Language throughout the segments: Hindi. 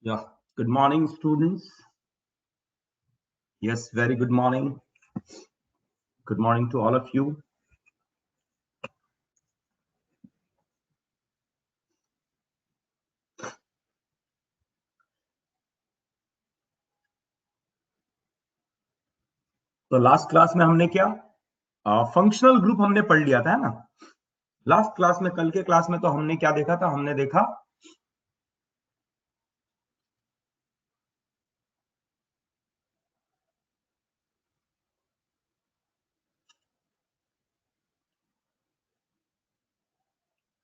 Yeah, good morning, students. Yes, very good morning. Good morning to all of you. तो लास्ट क्लास में हमने क्या फंक्शनल ग्रुप हमने पढ़ लिया था, है ना। लास्ट क्लास में, कल के क्लास में तो हमने क्या देखा था, हमने देखा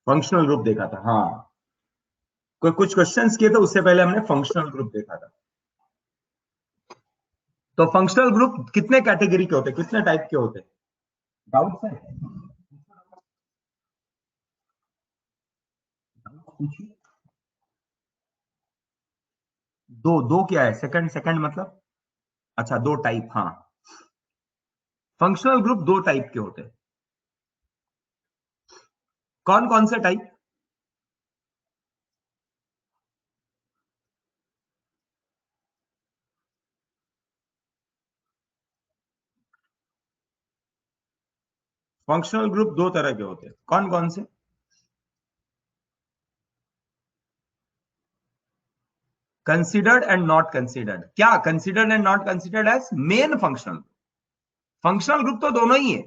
फंक्शनल ग्रुप देखा था। हाँ, कोई कुछ क्वेश्चंस किए थे, उससे पहले हमने फंक्शनल ग्रुप देखा था। तो फंक्शनल ग्रुप कितने कैटेगरी के होते, कितने टाइप के होते, डाउट्स है? दो दो क्या है, सेकंड सेकंड मतलब, अच्छा दो टाइप। हाँ, फंक्शनल ग्रुप दो टाइप के होते हैं। कौन कौन से टाइप? फंक्शनल ग्रुप दो तरह के होते हैं, कौन कौन से? Considered and not considered. क्या considered and not considered as main functional? Functional group तो दोनों ही है,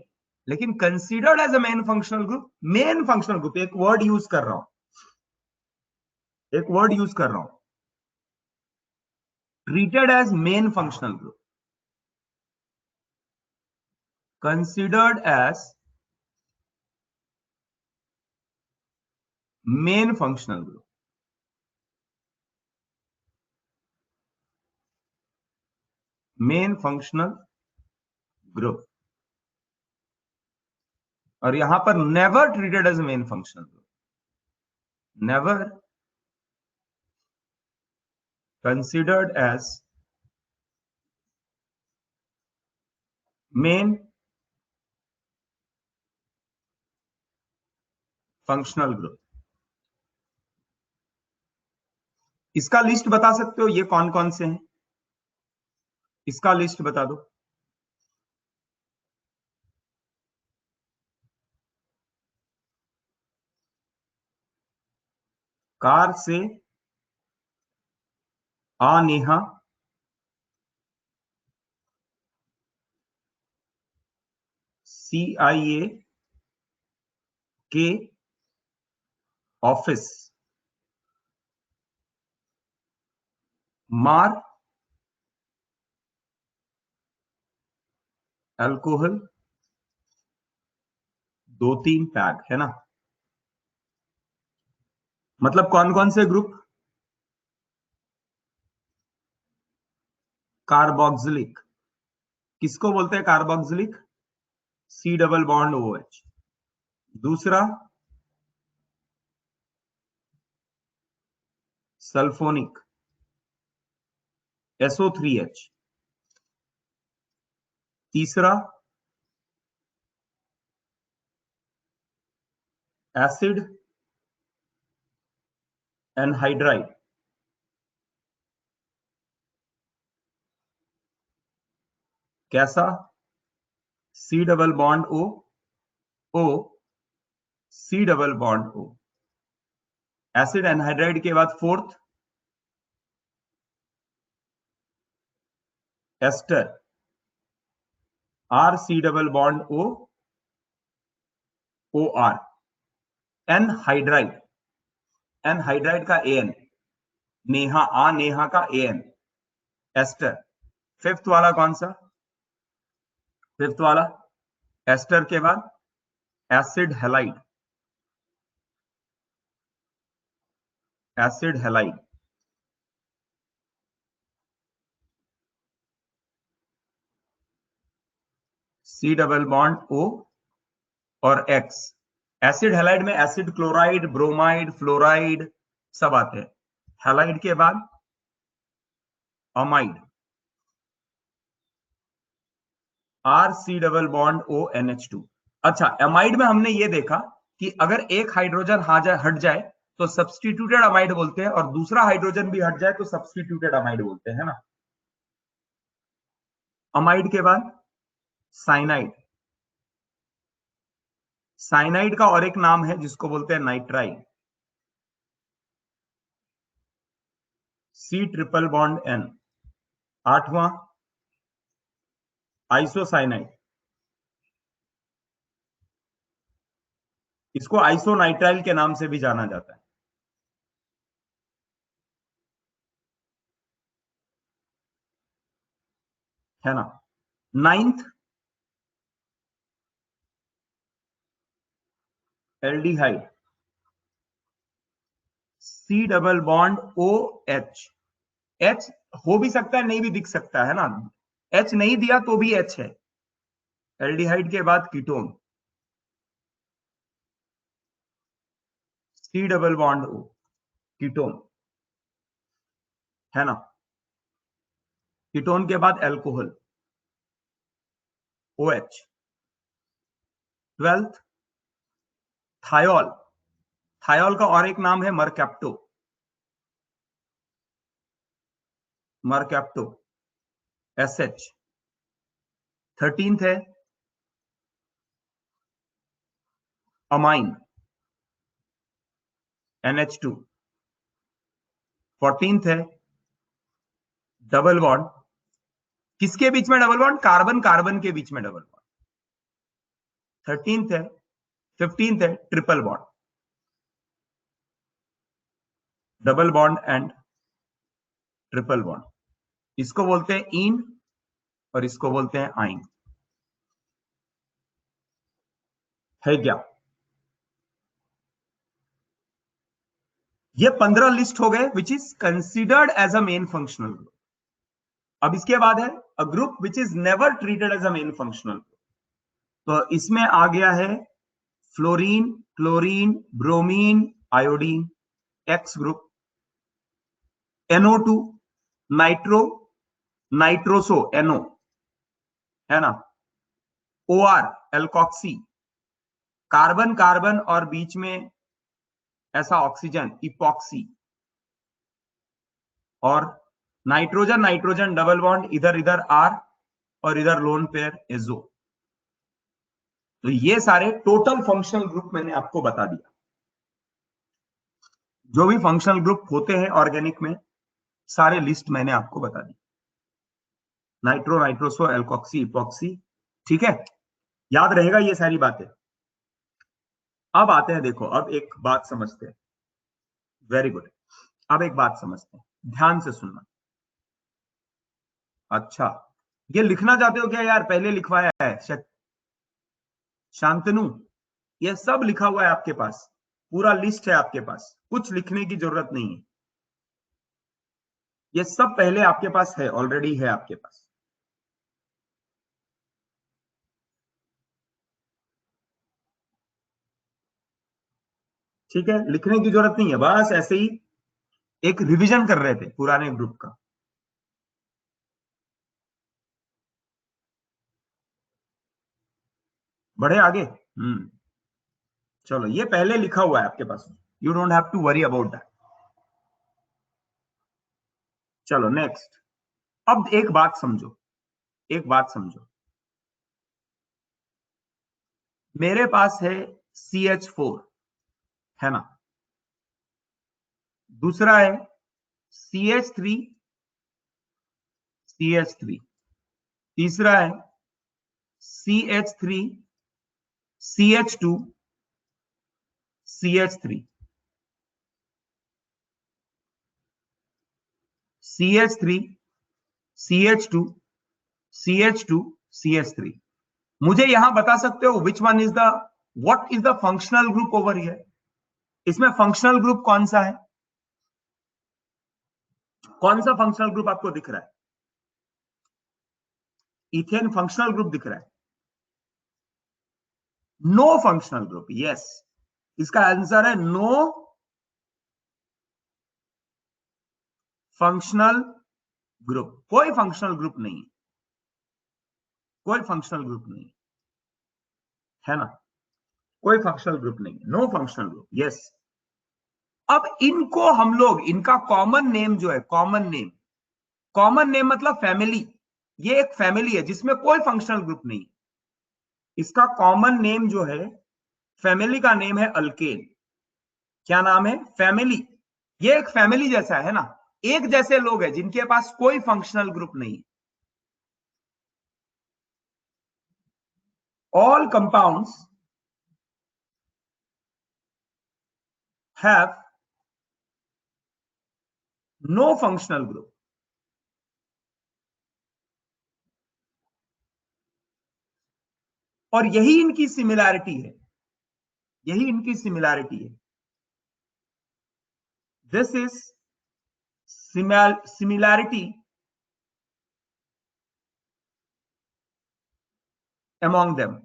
लेकिन considered as a main functional group, main functional group, एक वर्ड यूज कर रहा हूं, एक वर्ड यूज कर रहा हूं, treated as main functional group, considered as main functional group, main functional group, और यहां पर never treated as main functional group, never considered as main functional group. इसका लिस्ट बता सकते हो, ये कौन कौन से हैं? इसका लिस्ट बता दो। कार से अनेहा, CIA के ऑफिस, मार अल्कोहल 2-3 पैक, है ना। मतलब कौन कौन से ग्रुप? कार्बोक्सिलिक। किसको बोलते हैं carboxylic? C double bond OH। दूसरा सल्फोनिक, SO3H। तीसरा एसिड एनहाइड्राइड, कैसा? C double bond O, C double bond O। Acid anhydride के बाद fourth ester, RC double bond OOR, anhydride, anhydride का AN, नेहा, नेहा का AN, एस्टर। फिफ्थ वाला कौन सा? फिफ्थ वाला एस्टर के बाद acid halide, acid halide. C double bond O और X। एसिड हैलाइड में एसिड क्लोराइड, ब्रोमाइड, फ्लोराइड सब आते हैं। हैलाइड के बाद amide, RC double bond ONH2। अच्छा, एमाइड में हमने ये देखा कि अगर एक हाइड्रोजन हट जाए तो सब्स्टिट्यूटेड अमाइड बोलते हैं, और दूसरा हाइड्रोजन भी हट जाए तो सब्स्टिट्यूटेड अमाइड बोलते हैं, है ना। अमाइड के बाद साइनाइड। साइनाइड का और एक नाम है जिसको बोलते हैं nitrile, C triple bond N। आठवां आइसोसाइनाइड, इसको आइसोनाइट्राइल के नाम से भी जाना जाता है ना। Ninth aldehyde, C double bond OH। H हो भी सकता है, नहीं भी दिख सकता है ना, H नहीं दिया तो भी H है। एल्डिहाइड के बाद ketone, C double bond O, ketone, है ना। कीटोन के बाद alcohol, OH। Twelfth thiol. Thiol का और एक नाम है मरकैप्टो, मरकैप्टो, SH। 13th है अमाइन, NH2। 14th है डबल बॉन्ड, किसके बीच में डबल बॉन्ड, कार्बन कार्बन के बीच में डबल बॉन्ड। 13th है 15th है triple bond, double bond and triple bond. इसको बोलते हैं इन और इसको बोलते हैं आइन, है क्या। ये 15 लिस्ट हो गए which is considered as a main functional group. अब इसके बाद है a group which is never treated as a main functional group. तो इसमें आ गया है fluorine, chlorine, bromine, iodine, X group. NO2, nitro, nitroso NO, है ना। OR एल्कॉक्सी, कार्बन कार्बन और बीच में ऐसा ऑक्सीजन इपॉक्सी। और नाइट्रोजन नाइट्रोजन डबल बॉन्ड, इधर इधर R और इधर लोन पेयर एजो। तो ये सारे टोटल फंक्शनल ग्रुप मैंने आपको बता दिया। जो भी फंक्शनल ग्रुप होते हैं ऑर्गेनिक में, सारे लिस्ट मैंने आपको बता दी। नाइट्रो, नाइट्रोसो, एल्कॉक्सी, इपॉक्सी, ठीक है, याद रहेगा ये सारी बातें। अब आते हैं, देखो अब एक बात समझते हैं। Very good. अब एक बात समझते हैं, ध्यान से सुनना। अच्छा, ये लिखना चाहते हो क्या यार, पहले लिखवाया है शांतनु, ये सब लिखा हुआ है आपके पास, पूरा लिस्ट है आपके पास, कुछ लिखने की जरूरत नहीं है। ये सब पहले आपके पास है, ऑलरेडी है आपके पास। ठीक है, लिखने की जरूरत नहीं है, बस ऐसे ही एक रिवीजन कर रहे थे पुराने ग्रुप का। बढ़े आगे। चलो, ये पहले लिखा हुआ है आपके पास, you don't have to worry about that. चलो नेक्स्ट। अब एक बात समझो, एक बात समझो, मेरे पास है CH4, है ना। दूसरा है CH3, तीसरा है CH3, CH2, CH3, CH3, CH2, CH2, CH3। मुझे यहां बता सकते हो which one is the, what is the functional group over here. इसमें फंक्शनल ग्रुप कौन सा है, कौन सा फंक्शनल ग्रुप आपको दिख रहा है। इथेन फंक्शनल ग्रुप दिख रहा है। नो फंक्शनल ग्रुप, यस, इसका आंसर है नो फंक्शनल ग्रुप। कोई फंक्शनल ग्रुप नहीं, कोई फंक्शनल ग्रुप नहीं, है ना। कोई फंक्शनल ग्रुप नहीं, नो फंक्शनल ग्रुप, यस। अब इनको हम लोग, इनका कॉमन नेम जो है, कॉमन नेम मतलब फैमिली, ये एक फैमिली है जिसमें कोई फंक्शनल ग्रुप नहीं। इसका कॉमन नेम जो है, फैमिली का नेम है अल्केन। क्या नाम है? फैमिली। ये एक फैमिली जैसा है ना, एक जैसे लोग हैं जिनके पास कोई फंक्शनल ग्रुप नहीं। All compounds have no functional group. और यही इनकी सिमिलैरिटी है, यही इनकी सिमिलैरिटी है। This is similarity among them।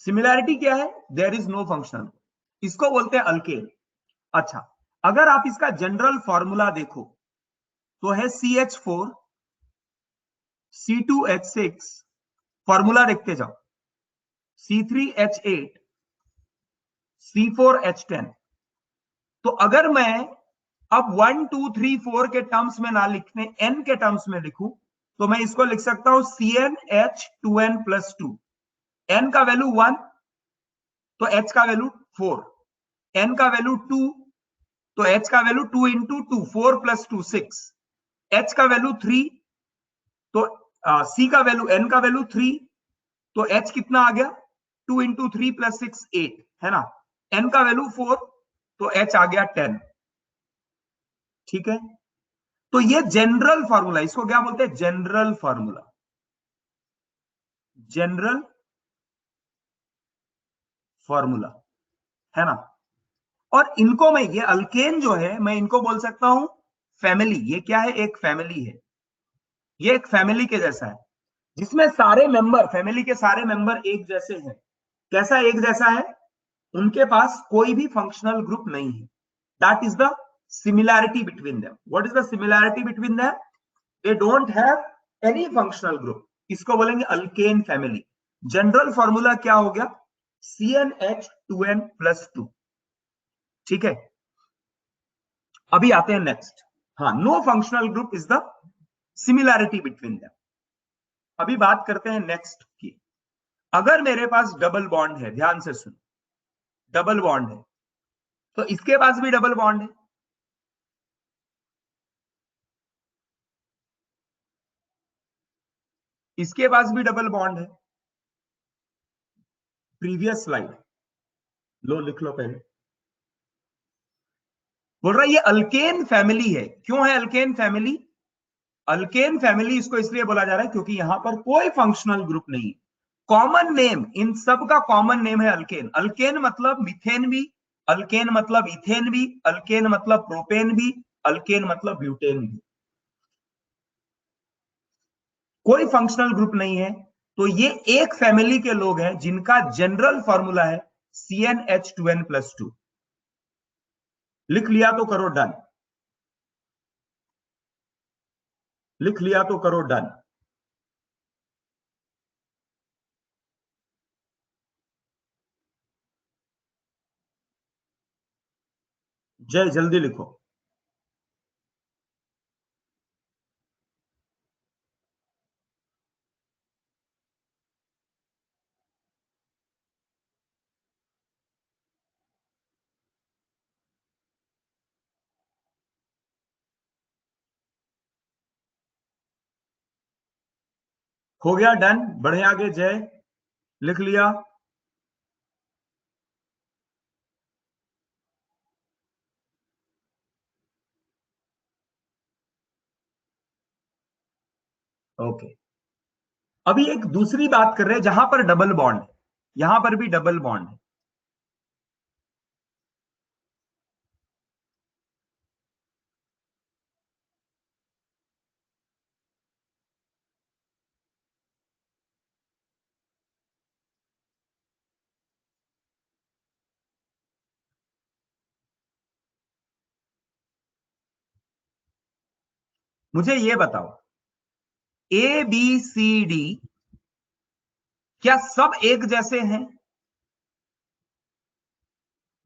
Similarity क्या है? देयर इज नो फंक्शनल, इसको बोलते हैं अल्केन। अच्छा, अगर आप इसका जनरल फॉर्मूला देखो तो है CH4 C2H6, फॉर्मूला देखते जाओ, C3H8 C4H10। तो अगर मैं अब 1 2 3 4 के टर्म्स में ना लिखने n के टर्म्स में लिखूं, तो मैं इसको लिख सकता हूं CnH2n+2। n का वैल्यू 1 तो h का वैल्यू 4, n का वैल्यू 2 तो h का वैल्यू 2 × 2, 4 + 2 6, h का वैल्यू 3 तो c का वैल्यू, n का वैल्यू 3 तो h कितना आ गया? 2 × 3 + 6 8 है ना। n का वैल्यू 4 तो h आ गया 10। ठीक है, तो ये जनरल फॉर्मूला, इसको क्या बोलते हैं? जनरल फॉर्मूला, जनरल फॉर्मूला, है ना। और इनको मैं, ये अल्केन जो है, मैं इनको बोल सकता हूं फैमिली। ये क्या है? एक फैमिली है, ये एक फैमिली के जैसा है जिसमें सारे मेंबर, फैमिली के सारे मेंबर एक जैसे हैं। कैसा एक जैसा है? उनके पास कोई भी फंक्शनल ग्रुप नहीं है। That is the similarity between them. What is the similarity between them? They don't have any functional group. इसको बोलेंगे अल्केन फैमिली। जनरल फॉर्मूला क्या हो गया? CnH2n+2। ठीक है, अभी आते हैं नेक्स्ट। हाँ, no functional group is the similarity between them. अभी बात करते हैं नेक्स्ट की। अगर मेरे पास डबल बॉन्ड है, ध्यान से सुन, डबल बॉन्ड है, तो इसके पास भी डबल बॉन्ड है, इसके पास भी डबल बॉन्ड है। प्रीवियस स्लाइड लो, लिख लो पहले। बोल रहा है ये अल्केन फैमिली है। क्यों है अल्केन फैमिली? अल्केन फैमिली इसको इसलिए बोला जा रहा है क्योंकि यहां पर कोई फंक्शनल ग्रुप नहीं। कॉमन नेम, इन सब का कॉमन नेम है अल्केन। अल्केन मतलब मिथेन भी, अल्केन मतलब इथेन भी, अल्केन मतलब प्रोपेन भी, अल्केन मतलब ब्यूटेन भी। कोई फंक्शनल ग्रुप नहीं है। तो ये एक फैमिली के लोग हैं जिनका जनरल फॉर्मूला है CnH2n+2। लिख लिया तो करो डन, लिख लिया तो करो डन। जय, जल्दी लिखो। हो गया डन, बढ़े आगे जय, लिख लिया। ओके, अभी एक दूसरी बात कर रहे हैं जहां पर डबल बॉन्ड है, यहां पर भी डबल बॉन्ड है। मुझे ये बताओ, ए बी सी डी क्या सब एक जैसे हैं?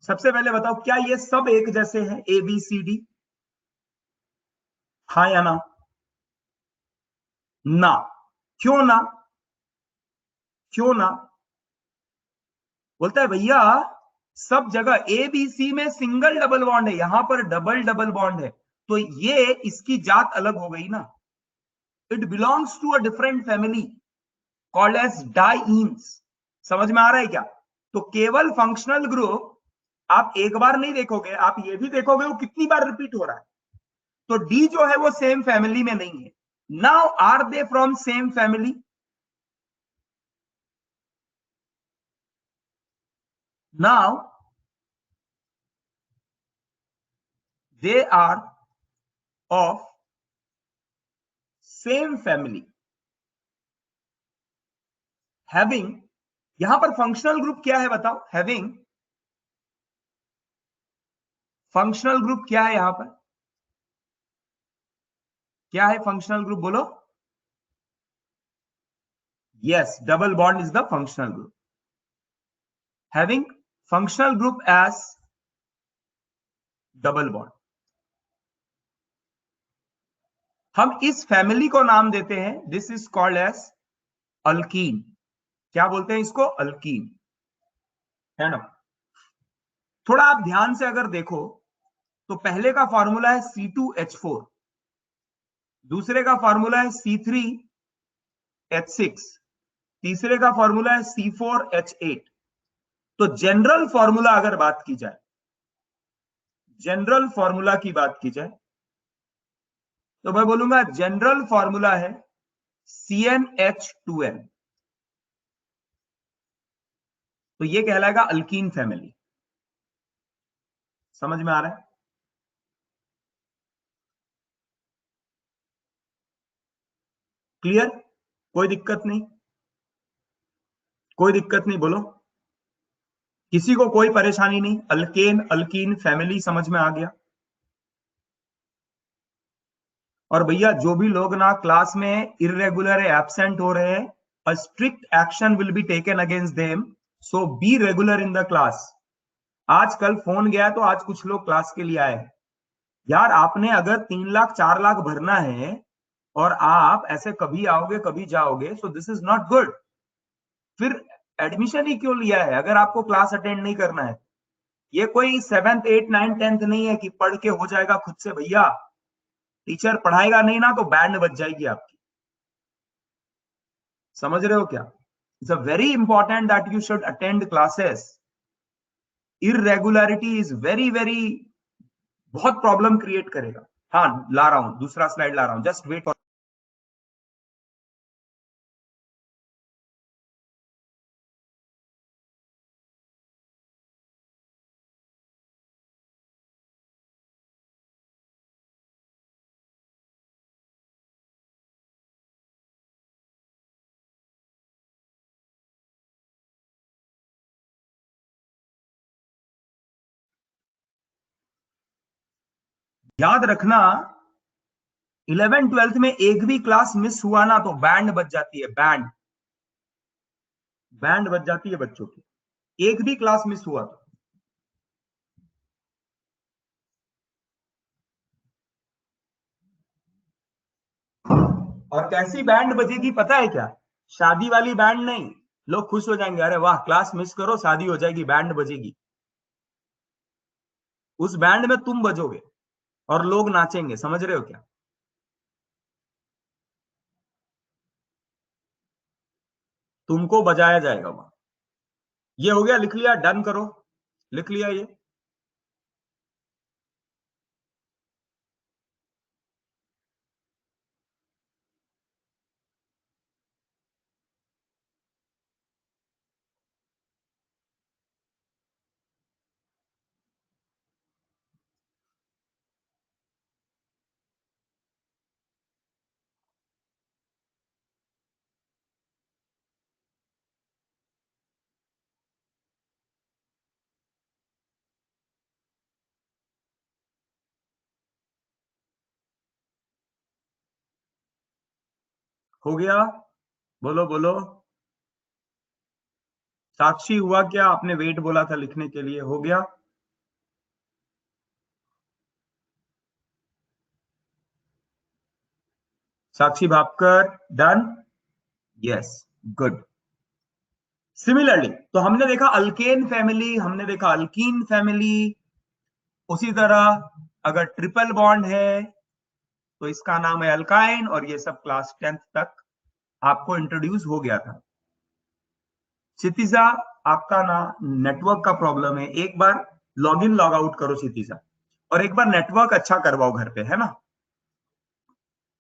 सबसे पहले बताओ, क्या ये सब एक जैसे हैं ए बी सी डी? हाँ या ना? ना। क्यों ना? क्यों ना? बोलता है भैया सब जगह ए बी सी में सिंगल डबल बॉन्ड है, यहां पर डबल डबल बॉन्ड है, तो ये इसकी जात अलग हो गई ना। It belongs to a different family called as dienes. समझ में आ रहा है क्या? तो केवल फंक्शनल ग्रुप आप एक बार नहीं देखोगे, आप ये भी देखोगे वो कितनी बार रिपीट हो रहा है। तो डी जो है वो सेम फैमिली में नहीं है। Now are they from same family? Now they are of same family having, यहां पर फंक्शनल ग्रुप क्या है बताओ? हैविंग, फंक्शनल ग्रुप क्या है यहां पर? क्या है फंक्शनल ग्रुप बोलो? Yes, double bond is the functional group. Having functional group as double bond. हम इस फैमिली को नाम देते हैं, this is called as alkene. क्या बोलते हैं इसको? अल्कीन, है ना? थोड़ा आप ध्यान से अगर देखो तो पहले का फॉर्मूला है C2H4, दूसरे का फॉर्मूला है C3H6, तीसरे का फॉर्मूला है C4H8। तो जनरल फॉर्मूला अगर बात की जाए, जनरल फॉर्मूला की बात की जाए तो मैं बोलूंगा जनरल फॉर्मूला है CnH2n। तो ये कहलाएगा अल्कीन फैमिली। समझ में आ रहा है? क्लियर? कोई दिक्कत नहीं? कोई दिक्कत नहीं बोलो, किसी को कोई परेशानी नहीं? अल्केन अल्कीन फैमिली समझ में आ गया? और भैया जो भी लोग ना क्लास में इरेगुलर एब्सेंट हो रहे हैं, a strict action will be taken against them, so be regular in the class. आज कल फोन गया तो आज कुछ लोग क्लास के लिए आए। यार आपने अगर 3 लाख 4 लाख भरना है और आप ऐसे कभी आओगे कभी जाओगे, so this is not good. फिर एडमिशन ही क्यों लिया है अगर आपको क्लास अटेंड नहीं करना है? ये कोई 7th 8th 9th 10th नहीं है कि पढ़ के हो जाएगा खुद से। भैया टीचर पढ़ाएगा नहीं ना तो बैंड बज जाएगी आपकी। समझ रहे हो क्या? It's a very important that you should attend classes. Irregularity is very very, बहुत प्रॉब्लम क्रिएट करेगा। हाँ, ला रहा हूं, दूसरा स्लाइड ला रहा हूं, जस्ट वेट। याद रखना, 11th 12th में एक भी क्लास मिस हुआ ना तो बैंड बज जाती है, बैंड, बैंड बज जाती है बच्चों की, एक भी क्लास मिस हुआ तो। और कैसी बैंड बजेगी पता है क्या? शादी वाली बैंड नहीं। लोग खुश हो जाएंगे, अरे वाह क्लास मिस करो शादी हो जाएगी, बैंड बजेगी। उस बैंड में तुम बजोगे और लोग नाचेंगे। समझ रहे हो क्या? तुमको बजाया जाएगा वहां। ये हो गया, लिख लिया? डन करो, लिख लिया ये? हो गया? बोलो बोलो। साक्षी हुआ क्या? आपने वेट बोला था लिखने के लिए, हो गया? साक्षी Bhapkar done? Yes, good. Similarly तो हमने देखा अल्केन फैमिली, हमने देखा अल्कीन फैमिली। उसी तरह अगर ट्रिपल बॉन्ड है तो इसका नाम है अल्काइन, और ये सब क्लास 10th तक आपको इंट्रोड्यूस हो गया था। क्षितिजा, आपका ना नेटवर्क का प्रॉब्लम है, एक बार लॉग इन लॉग आउट करो क्षितिजा, और एक बार नेटवर्क अच्छा करवाओ घर पे, है ना?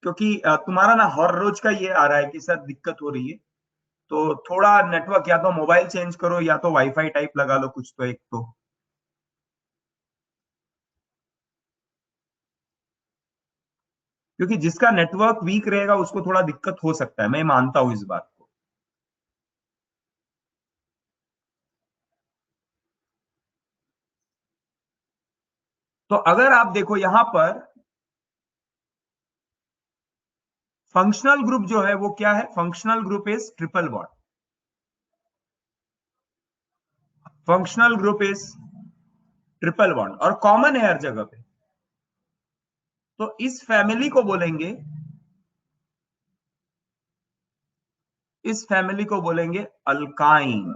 क्योंकि तुम्हारा ना हर रोज का ये आ रहा है कि सर दिक्कत हो रही है, तो थोड़ा नेटवर्क या तो मोबाइल चेंज करो या तो वाईफाई टाइप लगा लो कुछ, तो एक तो। क्योंकि जिसका नेटवर्क वीक रहेगा उसको थोड़ा दिक्कत हो सकता है, मैं मानता हूं इस बात को। तो अगर आप देखो यहां पर फंक्शनल ग्रुप जो है वो क्या है? Functional group is triple bond. Functional group is triple bond और कॉमन है हर जगह पे। तो इस फैमिली को बोलेंगे, इस फैमिली को बोलेंगे अल्काइन।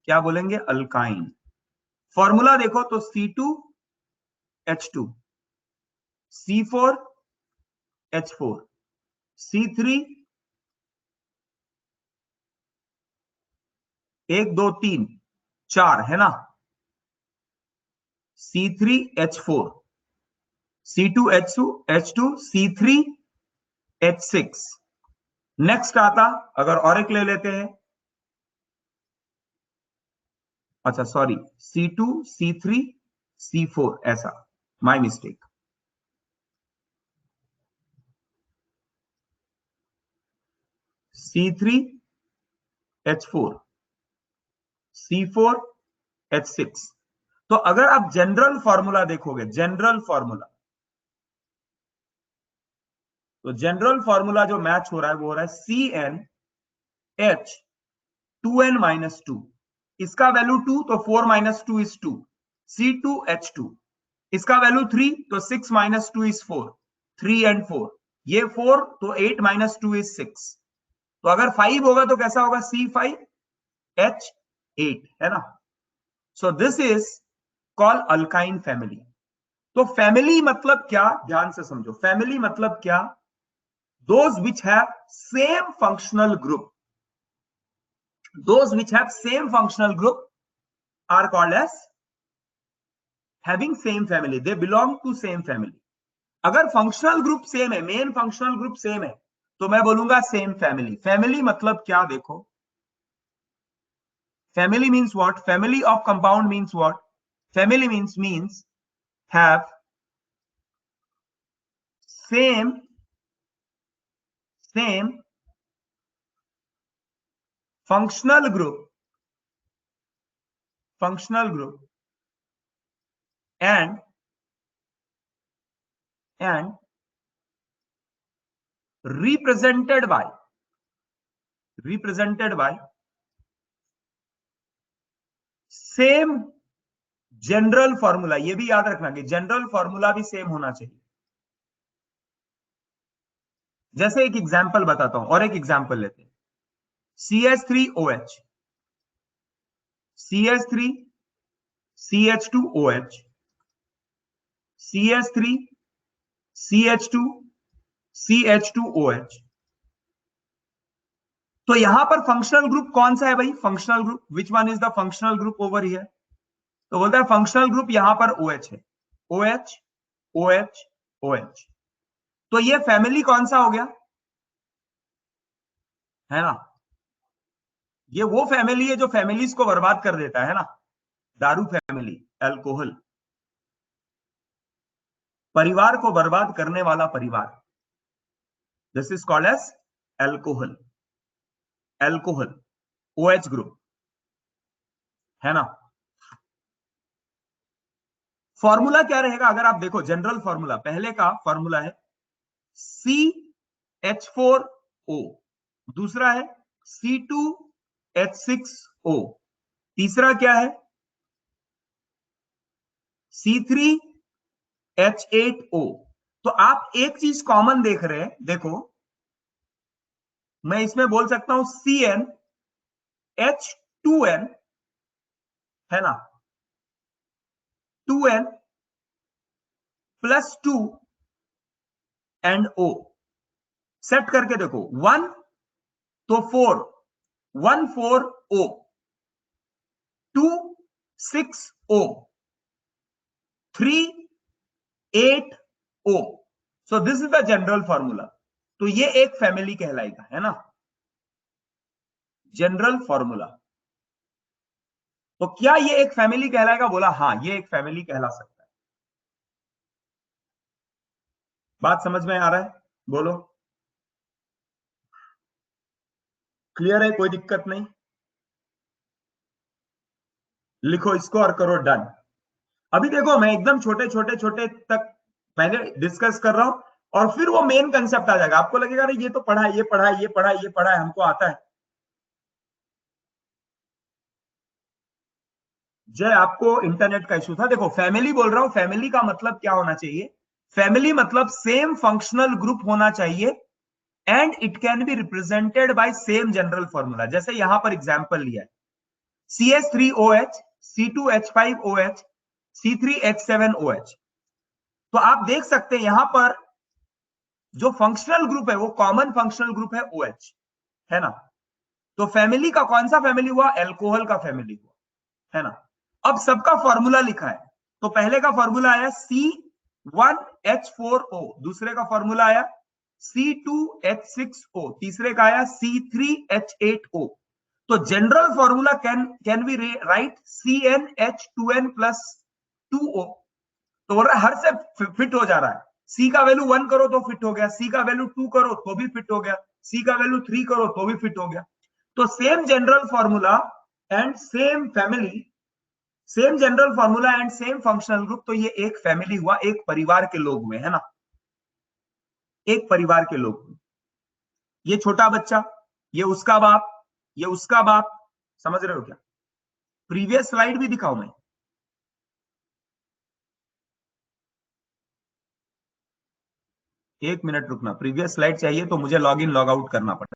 क्या बोलेंगे? अल्काइन। फॉर्मूला देखो तो C2H2, C4H4, C3, 1 2 3 4 है ना, C3H4, C2H2, C3H6। नेक्स्ट आता, अगर और एक ले लेते हैं, अच्छा सॉरी, C2, C3, C4 ऐसा, माय मिस्टेक। C3H4, C4H6। तो अगर आप जनरल फॉर्मूला देखोगे, जनरल फॉर्मूला, तो जनरल फॉर्मूला जो मैच हो रहा है वो हो रहा है CnH2n-2। इसका वैल्यू 2 तो 4 माइनस 2 इज 2, C2H2। इसका वैल्यू 3 तो 6 माइनस 2 इज 4, 3 एंड 4। ये 4 तो 8 माइनस 2 इज 6। तो अगर 5 होगा तो कैसा होगा? C5H8, है ना? So this is call alkyne family. तो फैमिली मतलब क्या, ध्यान से समझो। फैमिली मतलब क्या? those which have same functional group, those which have same functional group are called as having same family, they belong to same family। अगर फंक्शनल ग्रुप सेम है, मेन फंक्शनल ग्रुप सेम है, तो मैं बोलूंगा सेम फैमिली। फैमिली मतलब क्या देखो, family means what? Family of compound means what? Family means have same functional group and represented by same general formula. ये भी याद रखना कि जनरल फॉर्मूला भी सेम होना चाहिए। जैसे एक एग्जांपल बताता हूं, और एक एग्जांपल लेते हैं, CH3OH, CH3, CH2OH, CH3, CH2, CH2OH। तो यहां पर फंक्शनल ग्रुप कौन सा है भाई? Functional group, which one is the functional group over here? तो बोलता है फंक्शनल ग्रुप यहां पर OH है, OH, OH, OH। तो ये फैमिली कौन सा हो गया, है ना? ये वो फैमिली है जो फैमिलीज को बर्बाद कर देता है ना, दारू फैमिली, अल्कोहल, परिवार को बर्बाद करने वाला परिवार, this is called as alcohol. Alcohol, OH group, है ना? फॉर्मूला क्या रहेगा अगर आप देखो जनरल फॉर्मूला? पहले का फॉर्मूला है CH4 दूसरा है C2H6O, तीसरा क्या है C3H8O। तो आप एक चीज कॉमन देख रहे हैं, देखो मैं इसमें बोल सकता हूं CnH2n, है ना, 2n +2 एंड O। सेट करके देखो, 1 तो 4, 1 4 O, 2 6 O, 3 8 O। So this is the general formula. तो ये एक फैमिली कहलाएगा, है ना, जनरल फॉर्मूला। तो क्या ये एक फैमिली कहलाएगा? बोला हाँ, ये एक फैमिली कहला सकता है। बात समझ में आ रहा है? बोलो, क्लियर है? कोई दिक्कत नहीं? लिखो इसको और करो डन। अभी देखो मैं एकदम छोटे छोटे छोटे तक पहले डिस्कस कर रहा हूं, और फिर वो मेन कंसेप्ट आ जाएगा, आपको लगेगा अरे ये तो पढ़ा है, ये पढ़ा है, ये पढ़ा है, ये पढ़ा है, हमको आता है। जय, आपको इंटरनेट का इशू था। देखो फैमिली बोल रहा हूं, फैमिली का मतलब क्या होना चाहिए? फैमिली मतलब सेम फंक्शनल ग्रुप होना चाहिए and it can be represented by same general formula. जैसे यहां पर एग्जांपल लिया है, CH3OH, C2H5OH, C3H7OH। तो आप देख सकते हैं यहां पर जो फंक्शनल ग्रुप है वो कॉमन फंक्शनल ग्रुप है OH, है ना। तो फैमिली का कौन सा फैमिली हुआ? एल्कोहल का फैमिली हुआ, है ना। अब सबका फॉर्मूला लिखा है, तो पहले का फॉर्मूला आया C1H4O, दूसरे का फॉर्मूला आया C2H6O, तीसरे का आया C3H8O। तो general formula can be right CnH2n + 2O। तो बोल रहा है हर से फिट हो जा रहा है। C का वैल्यू 1 करो तो फिट हो गया, C का वैल्यू 2 करो तो भी फिट हो गया, C का वैल्यू 3 करो तो भी फिट हो गया। तो same general formula and same family, same general formula and same functional group. तो ये एक फैमिली हुआ, एक परिवार के लोग हुए, है ना, एक परिवार के लोग हुए। ये छोटा बच्चा, ये उसका बाप, ये उसका बाप। समझ रहे हो क्या? प्रीवियस स्लाइड भी दिखाऊं मैं? एक मिनट रुकना, प्रीवियस स्लाइड चाहिए तो मुझे लॉग इन लॉग आउट करना पड़ेगा।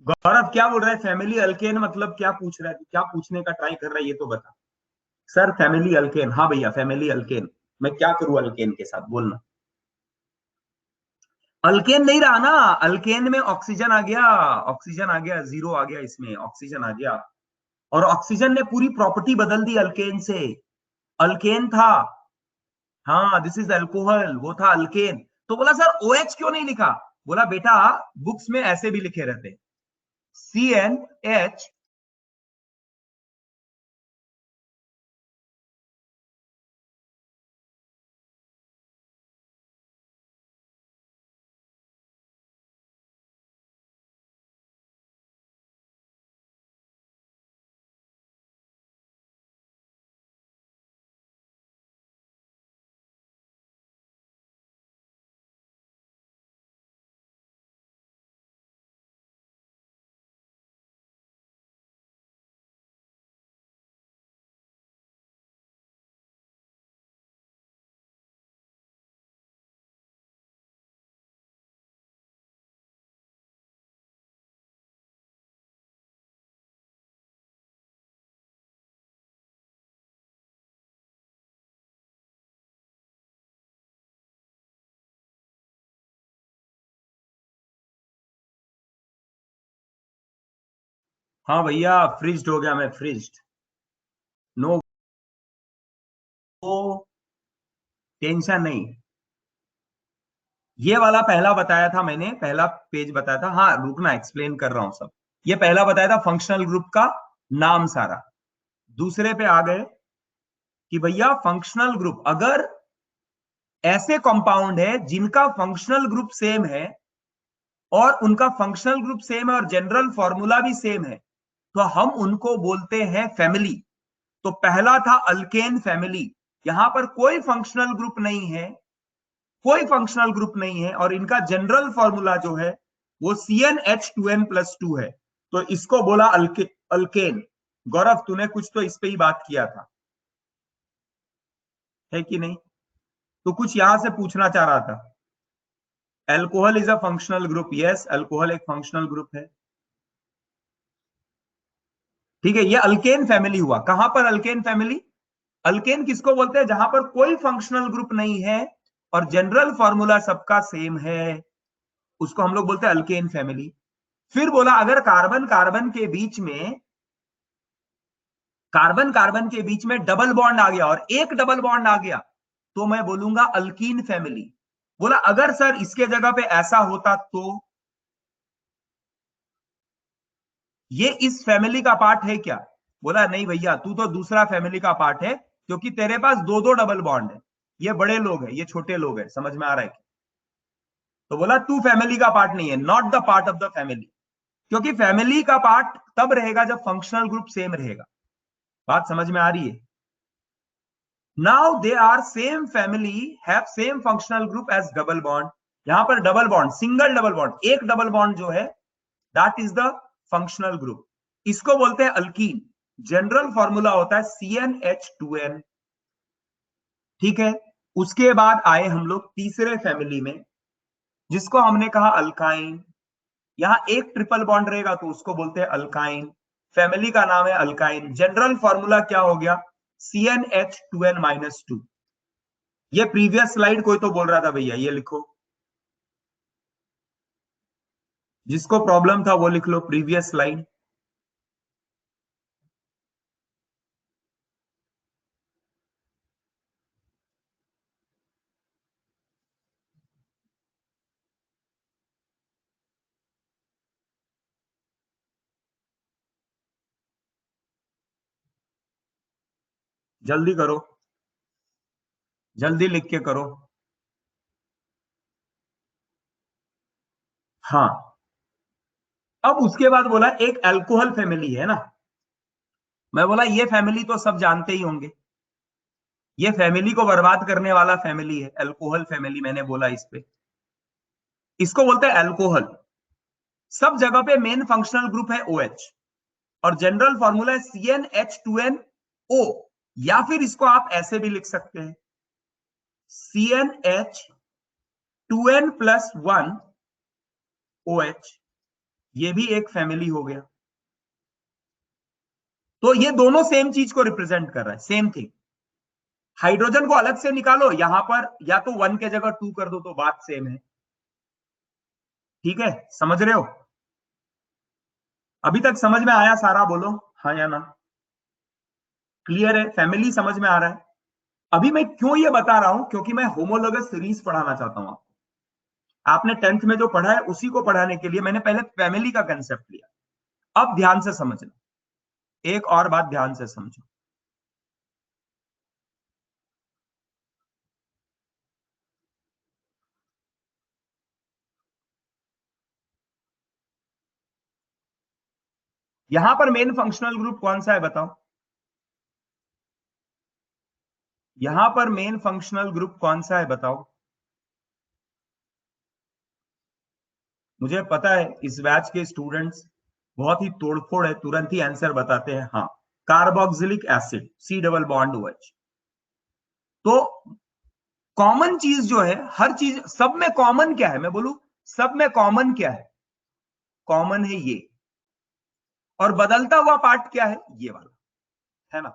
गौरव क्या बोल रहा है? फैमिली अल्केन मतलब क्या पूछ रहा है? क्या पूछने का ट्राई कर रहा है ये तो बता। सर फैमिली अल्केन, हाँ भैया फैमिली अल्केन। मैं क्या करूं अल्केन के साथ, बोलना। अल्केन नहीं रहा ना, अल्केन में ऑक्सीजन आ गया, ऑक्सीजन आ गया, जीरो आ गया, इसमें ऑक्सीजन आ गया, और ऑक्सीजन ने पूरी प्रॉपर्टी बदल दी अल्केन से। अल्केन था, हाँ दिस इज अल्कोहल, वो था अल्केन। तो बोला सर OH क्यों नहीं लिखा? बोला बेटा बुक्स में ऐसे भी लिखे रहते, CnH। हाँ भैया फ्रिज्ड हो गया मैं, फ्रिज्ड। नो, वो टेंशन नहीं। ये वाला पहला बताया था मैंने, पहला पेज बताया था, हाँ रुकना एक्सप्लेन कर रहा हूं सब। ये पहला बताया था फंक्शनल ग्रुप का नाम सारा। दूसरे पे आ गए कि भैया फंक्शनल ग्रुप, अगर ऐसे कंपाउंड है जिनका फंक्शनल ग्रुप सेम है और उनका फंक्शनल ग्रुप सेम है और जनरल फॉर्मूला भी सेम है, तो हम उनको बोलते हैं फैमिली। तो पहला था अल्केन फैमिली। यहां पर कोई फंक्शनल ग्रुप नहीं है, कोई फंक्शनल ग्रुप नहीं है, और इनका जनरल फॉर्मूला जो है वो CnH2n+2 है, तो इसको बोला अल्केन। गौरव तूने कुछ तो इस पे ही बात किया था, है कि नहीं? तो कुछ यहां से पूछना चाह रहा था। Alcohol is a functional group, yes alcohol एक फंक्शनल ग्रुप है। ठीक है, ये अल्केन फैमिली हुआ। कहां पर अल्केन फैमिली? अल्केन किसको बोलते हैं? जहां पर कोई फंक्शनल ग्रुप नहीं है और जनरल फॉर्मूला सबका सेम है, उसको हम लोग बोलते हैं अल्केन फैमिली। फिर बोला अगर कार्बन कार्बन के बीच में, कार्बन कार्बन के बीच में डबल बॉन्ड आ गया और एक डबल बॉन्ड आ गया, तो मैं बोलूंगा अल्कीन फैमिली। बोला अगर सर इसके जगह पे ऐसा होता तो ये इस फैमिली का पार्ट है क्या? बोला नहीं भैया, तू तो दूसरा फैमिली का पार्ट है, क्योंकि तेरे पास दो दो डबल बॉन्ड है। ये बड़े लोग हैं, ये छोटे लोग हैं, समझ में आ रहा है? तो बोला तू फैमिली का पार्ट नहीं है, not the part of the family. क्योंकि फैमिली का पार्ट तब रहेगा जब फंक्शनल ग्रुप सेम रहेगा। बात समझ में आ रही है? Now they are same family, have same functional group as double bond. यहां पर double bond, single double bond, एक डबल बॉन्ड जो है, that is the functional group. इसको बोलते हैं अल्कीन। जनरल फॉर्मूला होता है CnH2n। ठीक है, उसके बाद आए हम लोग तीसरे फैमिली में, जिसको हमने कहा अल्काइन। यहां एक ट्रिपल बॉन्ड रहेगा तो उसको बोलते हैं अल्काइन। फैमिली का नाम है अल्काइन। जनरल फॉर्मूला क्या हो गया? CnH2n-2। ये प्रीवियस स्लाइड कोई तो बोल रहा था भैया, ये लिखो, जिसको प्रॉब्लम था वो लिख लो प्रीवियस स्लाइड। जल्दी करो, जल्दी लिख के करो। हाँ, अब उसके बाद बोला एक अल्कोहल फैमिली है ना। मैं बोला ये फैमिली तो सब जानते ही होंगे, ये फैमिली को बर्बाद करने वाला फैमिली है अल्कोहल फैमिली, मैंने बोला इस पे। इसको बोलते हैं अल्कोहल। सब जगह पे मेन फंक्शनल ग्रुप है OH और जनरल फॉर्मूला है CnH2nO, या फिर इसको आप ऐसे भी लिख सकते हैं CnH2n+1OH। ये भी एक फैमिली हो गया। तो ये दोनों सेम चीज को रिप्रेजेंट कर रहा है, सेम थिंग। हाइड्रोजन को अलग से निकालो, यहां पर या तो 1 के जगह 2 कर दो तो बात सेम है। ठीक है, समझ रहे हो? अभी तक समझ में आया सारा? बोलो हाँ या ना। क्लियर है? फैमिली समझ में आ रहा है? अभी मैं क्यों ये बता रहा हूं, क्योंकि मैं होमोलोगस सीरीज पढ़ाना चाहता हूं। आपने 10th में जो पढ़ा है उसी को पढ़ाने के लिए मैंने पहले फैमिली का कंसेप्ट लिया। अब ध्यान से समझना, एक और बात ध्यान से समझो। यहां पर मेन फंक्शनल ग्रुप कौन सा है बताओ? यहां पर मेन फंक्शनल ग्रुप कौन सा है बताओ? मुझे पता है इस बैच के स्टूडेंट्स बहुत ही तोड़फोड़ है, तुरंत ही आंसर बताते हैं हाँ, carboxylic acid, C double bond OH। तो कॉमन चीज जो है, हर चीज सब में कॉमन क्या है, मैं बोलूं सब में कॉमन क्या है? कॉमन है ये। और बदलता हुआ पार्ट क्या है? ये वाला, है ना?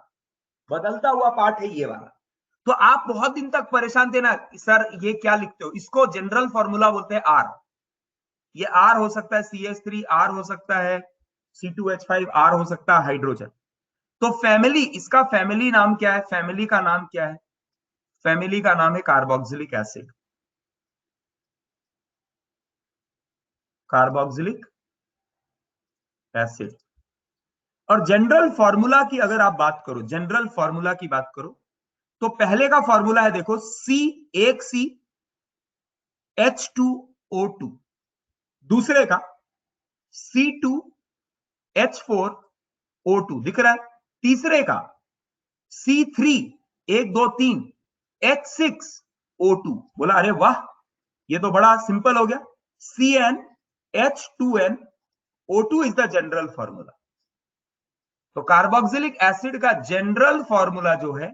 बदलता हुआ पार्ट है ये वाला। तो आप बहुत दिन तक परेशान थे ना, सर ये क्या लिखते हो? इसको जनरल फॉर्मूला बोलते हैं R। ये R हो सकता है CH3, R हो सकता है C2H5, R हो सकता है हाइड्रोजन। तो फैमिली, इसका फैमिली नाम क्या है? फैमिली का नाम क्या है? फैमिली का नाम है कार्बोक्सिलिक एसिड। Carboxylic acid. और जनरल फॉर्मूला की अगर आप बात करो, जनरल फॉर्मूला की बात करो, तो पहले का फॉर्मूला है देखो, सी, एक सी H2O2, दूसरे का C2H4O2 दिख रहा है, तीसरे का C3, एक दो तीन H6O2। बोला अरे वाह, ये तो बड़ा सिंपल हो गया, CnH2nO2 is the general formula. तो कार्बोक्सिलिक एसिड का जनरल फॉर्मूला जो है,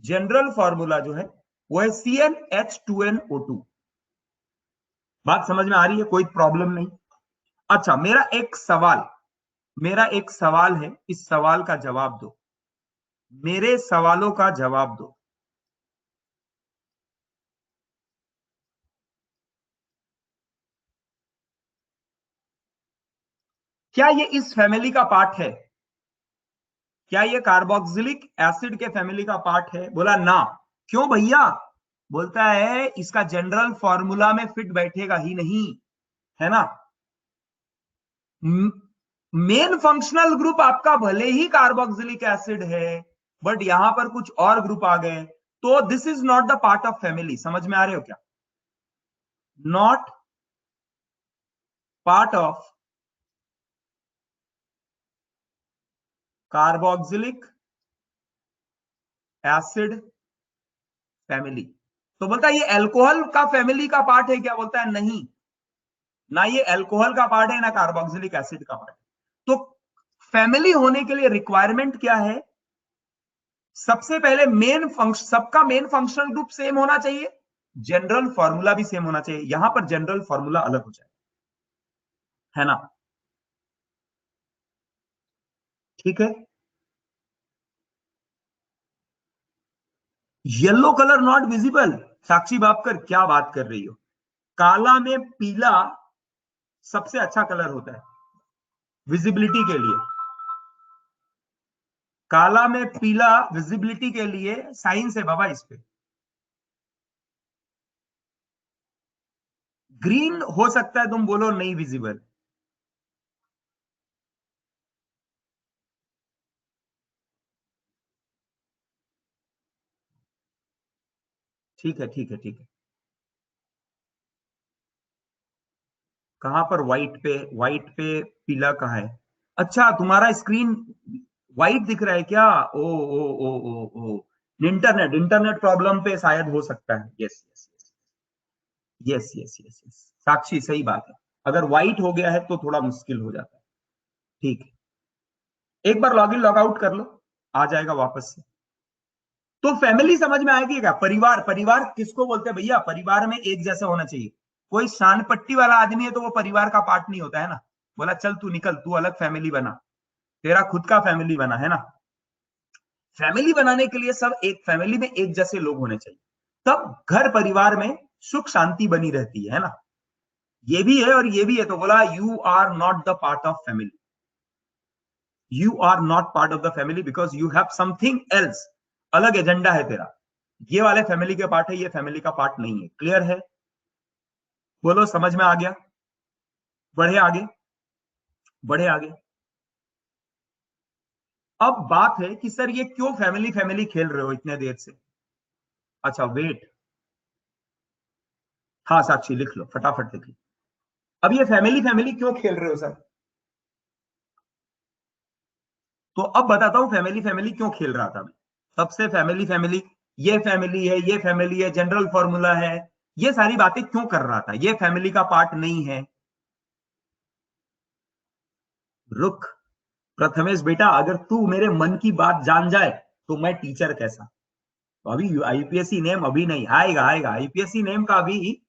जनरल फॉर्मूला जो है वो है CnH2nO2। बात समझ में आ रही है? कोई प्रॉब्लम नहीं? अच्छा, मेरा एक सवाल है, इस सवाल का जवाब दो, मेरे सवालों का जवाब दो। क्या ये इस फैमिली का पार्ट है? क्या ये कार्बोक्सिलिक एसिड के फैमिली का पार्ट है? बोला ना। क्यों भैया? बोलता है इसका जनरल फॉर्मूला में फिट बैठेगा ही नहीं, है ना। मेन फंक्शनल ग्रुप आपका भले ही कार्बोक्सिलिक एसिड है, बट यहां पर कुछ और ग्रुप आ गए, तो this is not the part of family. समझ में आ रहे हो क्या? Not part of carboxylic acid family. तो बोलता है ये अल्कोहल का फैमिली का पार्ट है क्या? बोलता है नहीं, ना ये अल्कोहल का पार्ट है, ना कार्बोक्सिलिक एसिड का पार्ट है। तो फैमिली होने के लिए रिक्वायरमेंट क्या है? सबसे पहले मेन फंक्शन, सबका मेन फंक्शनल ग्रुप सेम होना चाहिए, जनरल फॉर्मूला भी सेम होना चाहिए। यहां पर जनरल फॉर्मूला अलग हो जाए, है ना। ठीक है। Yellow colour not visible? Sakshi Bapkar क्या बात कर रही हो? काला में पीला सबसे अच्छा कलर होता है विजिबिलिटी के लिए। काला में पीला विजिबिलिटी के लिए साइंस है बाबा इस पे। ग्रीन हो सकता है तुम बोलो नहीं विजिबल। ठीक है, ठीक है, ठीक है। कहां पर व्हाइट पे? व्हाइट पे पीला कहाँ है? अच्छा, तुम्हारा स्क्रीन व्हाइट दिख रहा है क्या? Oh oh oh oh oh, internet internet problem पे शायद हो सकता है। Yes yes yes yes yes yes, Sakshi सही बात है। अगर व्हाइट हो गया है तो थोड़ा मुश्किल हो जाता है। ठीक है, एक बार लॉग इन लॉग आउट कर लो, आ जाएगा वापस से। तो फैमिली समझ में आएगी क्या? परिवार, परिवार किसको बोलते हैं भैया? परिवार में एक जैसा होना चाहिए। कोई शान पट्टी वाला आदमी है तो वो परिवार का पार्ट नहीं होता है ना। बोला चल तू निकल, तू अलग फैमिली बना, तेरा खुद का फैमिली बना, है ना। फैमिली बनाने के लिए सब एक फैमिली में एक जैसे लोग होने चाहिए, तब घर परिवार में सुख शांति बनी रहती है ना। ये भी है और ये भी है। तो बोला you are not the part of family, you are not part of the family because you have something else, अलग एजेंडा है तेरा। ये वाले फैमिली के पार्ट है, ये फैमिली का पार्ट नहीं है। क्लियर है? बोलो समझ में आ गया? बढ़े आगे, बढ़े आगे। अब बात है कि सर ये क्यों फैमिली फैमिली खेल रहे हो इतने देर से? अच्छा वेट, हाँ साक्षी लिख लो, फटाफट लिख लो। अब ये फैमिली फैमिली क्यों खेल रहे हो सर? तो अब बताता हूं फैमिली फैमिली क्यों खेल रहा था मैं। सबसे फैमिली फैमिली, ये फैमिली है, ये फैमिली है, जनरल फॉर्मूला है, ये सारी बातें क्यों कर रहा था? ये फैमिली का पार्ट नहीं है। रुक, प्रथमेश बेटा, अगर तू मेरे मन की बात जान जाए तो मैं टीचर कैसा। तो अभी आईपीएससी नेम अभी नहीं आएगा, आएगा आईपीएससी नेम का अभी।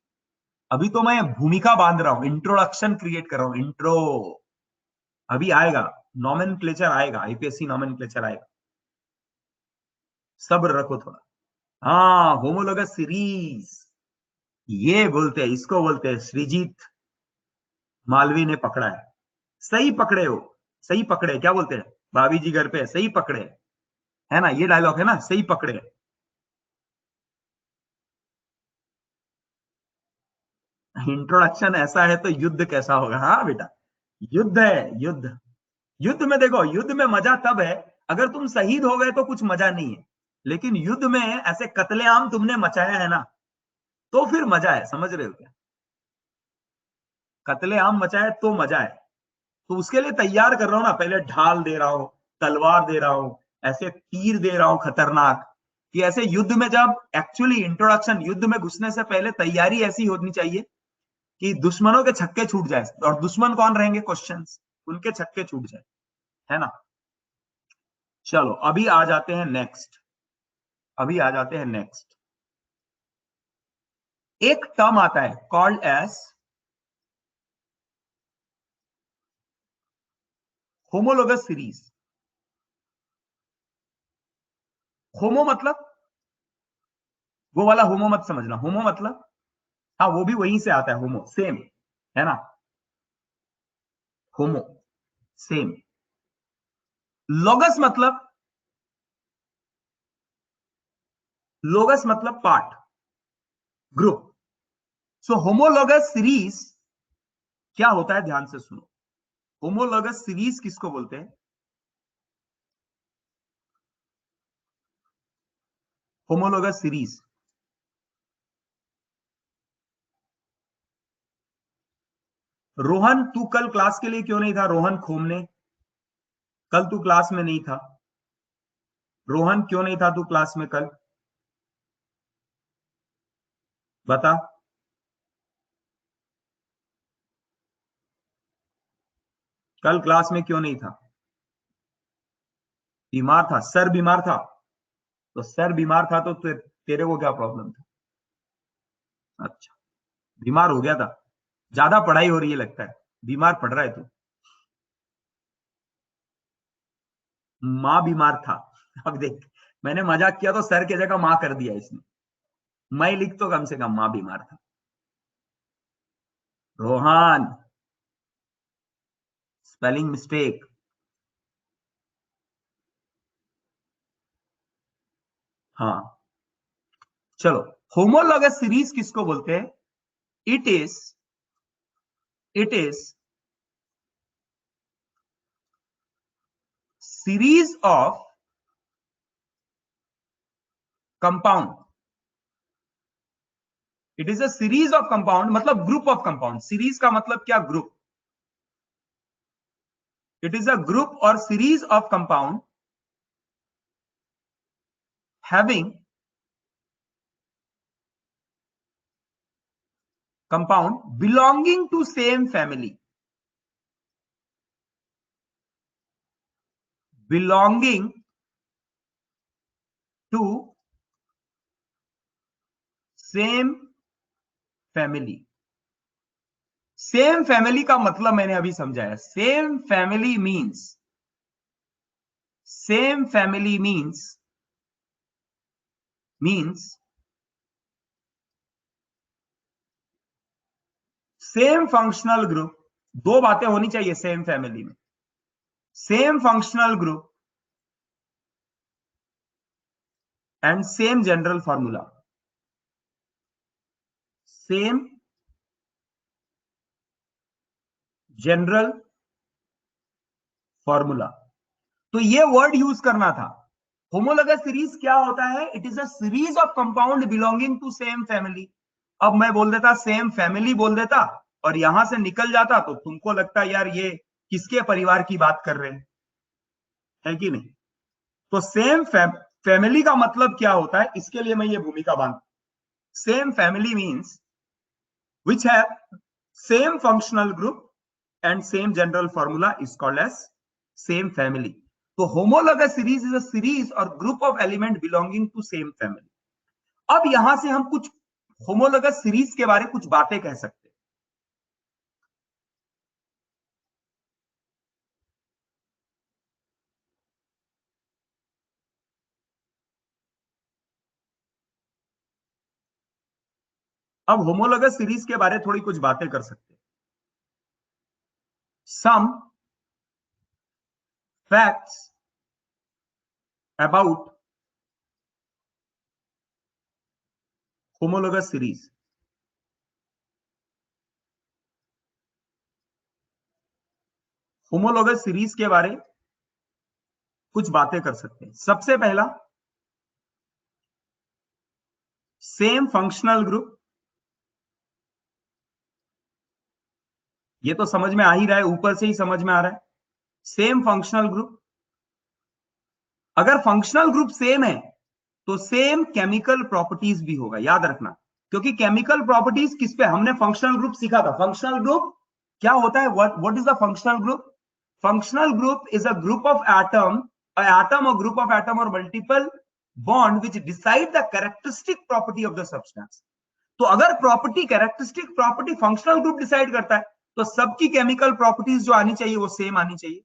अभी तो मैं भूमिका बांध रहा हूं, इंट्रोडक्शन क्रिएट कर रहा हूं, इंट्रो। अभी आएगा, नॉमेनक्लेचर आएगा, आईपीएससी नॉमेनक्लेचर आएगा। सब्र रखो थोड़ा। हाँ, होमोलोगस सीरीज, ये बोलते हैं, इसको बोलते हैं। श्रीजीत मालवी ने पकड़ा है। सही पकड़े हो, सही पकड़े। क्या बोलते हैं? भाभी जी घर पे है, सही पकड़े, है ना। ये डायलॉग है ना, सही पकड़े। इंट्रोडक्शन ऐसा है तो युद्ध कैसा होगा? हाँ बेटा, युद्ध है, युद्ध। युद्ध में देखो, युद्ध में मजा तब है अगर तुम शहीद हो गए तो कुछ मजा नहीं है, लेकिन युद्ध में ऐसे कत्लेआम तुमने मचाया है ना, तो फिर मजा है। समझ रहे हो क्या? कत्लेआम मचाए तो मजा है। तो उसके लिए तैयार कर रहा हूं ना, पहले ढाल दे रहा हूं, तलवार दे रहा हूं, ऐसे तीर दे रहा हूं खतरनाक, कि ऐसे युद्ध में जब एक्चुअली इंट्रोडक्शन, युद्ध में घुसने से पहले तैयारी ऐसी होनी चाहिए कि दुश्मनों के छक्के छूट जाए। और दुश्मन कौन रहेंगे? क्वेश्चंस, उनके छक्के छूट जाए, है ना। चलो अभी आ जाते हैं नेक्स्ट, अभी आ जाते हैं नेक्स्ट। एक टर्म आता है कॉल्ड एज होमोलोगस सीरीज। होमो मतलब वो वाला होमो मत समझना, होमो मतलब हाँ वो भी वहीं से आता है, होमो सेम, है ना, होमो सेम। लोगस मतलब, लोगस मतलब पार्ट, ग्रुप। सो होमोलोगस सीरीज क्या होता है, ध्यान से सुनो। होमोलोगस सीरीज किसको बोलते हैं? Homologous series. रोहन तू कल क्लास के लिए क्यों नहीं था? रोहन खोमने, कल तू क्लास में नहीं था। रोहन क्यों नहीं था तू क्लास में कल? बता। कल क्लास में क्यों नहीं था? बीमार था, सर बीमार था। तो सर बीमार था तो तेरे को क्या प्रॉब्लम था? अच्छा, बीमार हो गया था, ज्यादा पढ़ाई हो रही है लगता है, बीमार पड़ रहा है तू। माँ बीमार था। अब देख, मैंने मजाक किया तो सर की जगह माँ कर दिया इसने। मैं लिख तो कम से कम माँ बीमार था। Rohan, spelling mistake. हाँ, चलो। होमोलॉगस सीरीज किसको बोलते हैं? It is, it is series of compound. It is a series of compound, मतलब ग्रुप ऑफ कंपाउंड। सीरीज का मतलब क्या? Group. It is a group और series of compound having, compound belonging to same family, belonging to same family. Same family का मतलब मैंने अभी समझाया। Same family means, same family means same functional group. दो बातें होनी चाहिए सेम फैमिली में, same functional group and same general formula. Same general formula, तो ये वर्ड यूज करना था। होमोलोगस सीरीज क्या होता है? It is a series of compound belonging to same family. अब मैं बोल देता सेम फैमिली बोल देता और यहां से निकल जाता तो तुमको लगता यार ये किसके परिवार की बात कर रहे हैं, है कि नहीं। तो सेम फैमिली का मतलब क्या होता है, इसके लिए मैं ये भूमिका बांध। Same family means which have same functional group and same general formula is called as same family. तो homologous series is a series or group of element belonging to same family. अब यहां से हम कुछ homologous series के बारे में कुछ बातें कह सकते हैं। अब homologous series के बारे में थोड़ी कुछ बातें कर सकते हैं। Some facts about homologous series। Homologous series के बारे कुछ बातें कर सकते हैं। सबसे पहला, सेम फंक्शनल ग्रुप, ये तो समझ में आ ही रहा है, ऊपर से ही समझ में आ रहा है। सेम फंक्शनल ग्रुप, अगर फंक्शनल ग्रुप सेम है तो सेम केमिकल प्रॉपर्टीज भी होगा, याद रखना। क्योंकि केमिकल प्रॉपर्टीज किस पे, हमने फंक्शनल ग्रुप सीखा था। फंक्शनल ग्रुप क्या होता है, what is the functional group? Functional group is a group of atom, or group of atom or multiple bond which decide the characteristic property of the substance. तो अगर property, characteristic property functional group decide करता है, तो सबकी केमिकल प्रॉपर्टीज जो आनी चाहिए वो सेम आनी चाहिए,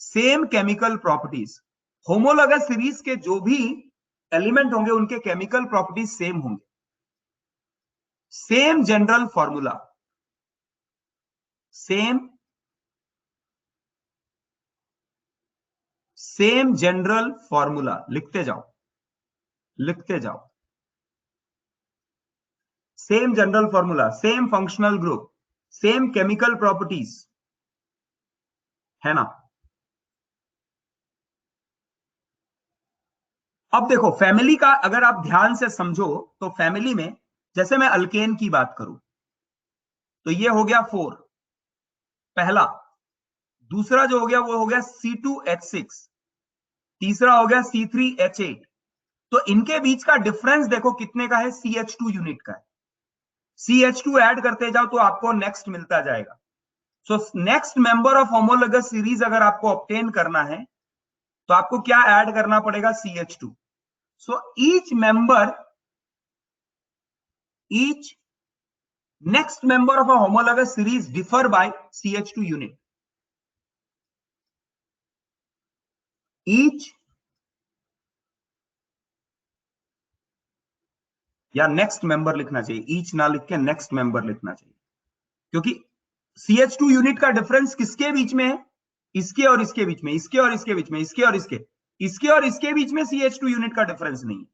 same chemical properties. Homologous series के जो भी एलिमेंट होंगे उनके केमिकल प्रॉपर्टीज सेम होंगे। Same general formula, same general formula, लिखते जाओ, लिखते जाओ। Same general formula, same functional group, same chemical properties, है ना। अब देखो फैमिली का अगर आप ध्यान से समझो तो फैमिली में जैसे मैं अल्केन की बात करूं तो ये हो गया 4 पहला, दूसरा जो हो गया वो हो गया C2H6, तीसरा हो गया C3H8। तो इनके बीच का डिफरेंस देखो कितने का है, CH2 यूनिट का है। CH2 ऐड करते जाओ तो आपको नेक्स्ट मिलता जाएगा। So next member of homologous series अगर आपको ऑब्टेन करना है तो आपको क्या ऐड करना पड़ेगा, CH2। So each next member of a homologous series differ by CH2 unit. Each, या नेक्स्ट मेंबर लिखना चाहिए, ईच ना लिख के नेक्स्ट मेंबर लिखना चाहिए, क्योंकि CH2 यूनिट का डिफरेंस किसके बीच में है, इसके और इसके बीच में, इसके और इसके बीच में, इसके और इसके और इसके बीच में CH2 यूनिट का डिफरेंस नहीं है।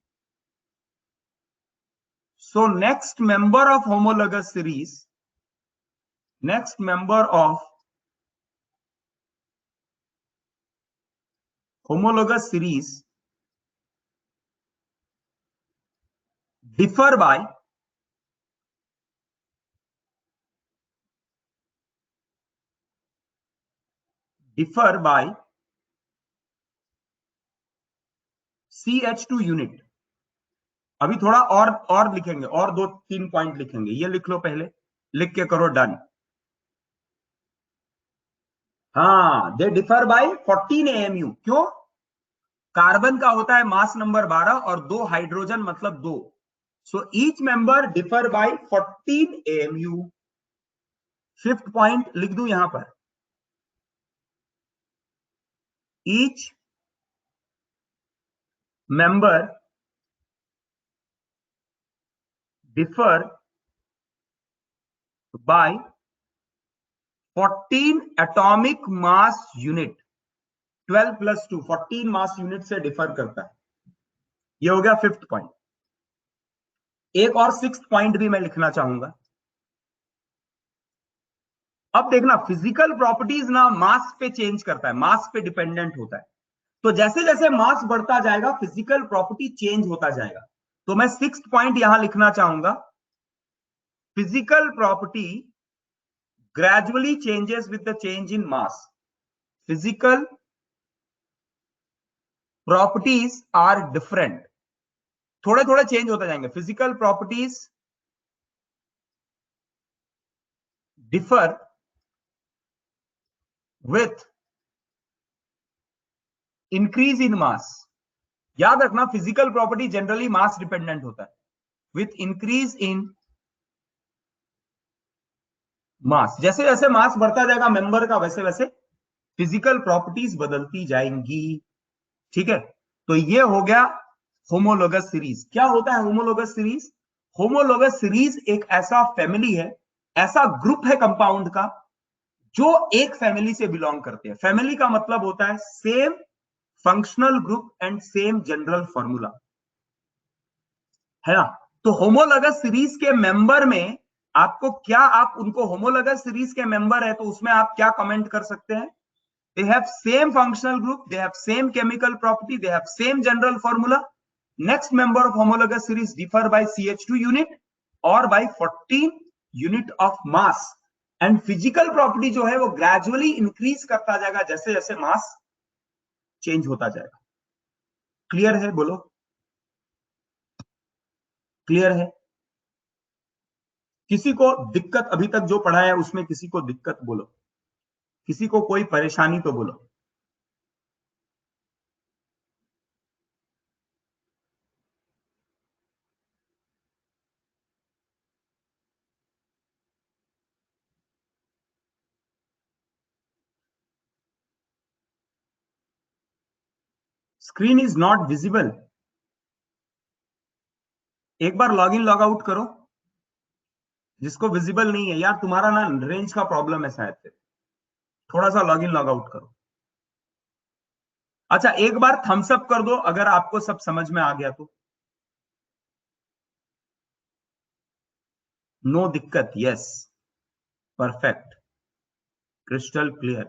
So next member of homologous series, next member of homologous series differ by CH2 unit. अभी थोड़ा और लिखेंगे, और 2-3 पॉइंट लिखेंगे, ये लिख लो पहले, लिख के करो डन। हाँ, दे डिफर बाय 14 AMU। क्यों? कार्बन का होता है मास नंबर 12 और 2 हाइड्रोजन मतलब 2। So each member differ by 14 AMU। Fifth point लिख दूं यहां पर, each member differ by 14 atomic mass unit. 12 + 2 14 mass unit से डिफर करता है। ये हो गया फिफ्थ पॉइंट। एक और सिक्स्थ पॉइंट भी मैं लिखना चाहूंगा। अब देखना, फिजिकल प्रॉपर्टीज ना मास पे चेंज करता है, मास पे डिपेंडेंट होता है। तो जैसे जैसे मास बढ़ता जाएगा फिजिकल प्रॉपर्टी चेंज होता जाएगा। तो मैं सिक्स्थ पॉइंट यहां लिखना चाहूंगा, physical property gradually changes with the change in mass. Physical properties are different, थोड़े थोड़े चेंज होते जाएंगे। Physical properties differ with increase in mass. याद रखना, physical property generally mass dependent होता है। विथ इंक्रीज इन मास, जैसे जैसे मास बढ़ता जाएगा मेंबर का वैसे वैसे फिजिकल प्रॉपर्टीज बदलती जाएंगी। ठीक है, तो ये हो गया होमोलोगस सीरीज। क्या होता है होमोलोगस सीरीज? होमोलोगस सीरीज एक ऐसा फैमिली है, ऐसा ग्रुप है कंपाउंड का जो एक फैमिली से बिलोंग करते हैं। फैमिली का मतलब होता है same functional group and same general formula, है ना। तो होमोलोगस सीरीज के मेंबर में आपको क्या, आप उनको होमोलोगस सीरीज के मेंबर है तो उसमें आप क्या कमेंट कर सकते हैं, they have same functional group, they have same chemical property, they have same general formula. Next member of homologous series differ by CH2 unit or by 14 unit of mass. And physical property जो है वो gradually increase करता जाएगा जैसे जैसे mass change होता जाएगा. क्लियर है? बोलो क्लियर है? किसी को दिक्कत अभी तक जो पढ़ा है उसमें किसी को दिक्कत बोलो, किसी को कोई परेशानी तो बोलो. Screen is not visible. एक बार लॉग इन लॉग आउट करो जिसको विजिबल नहीं है. यार तुम्हारा ना रेंज का प्रॉब्लम है शायद से, थोड़ा सा लॉग इन लॉग आउट करो. अच्छा एक बार थम्स अप कर दो अगर आपको सब समझ में आ गया तो. नो दिक्कत. Yes perfect crystal clear.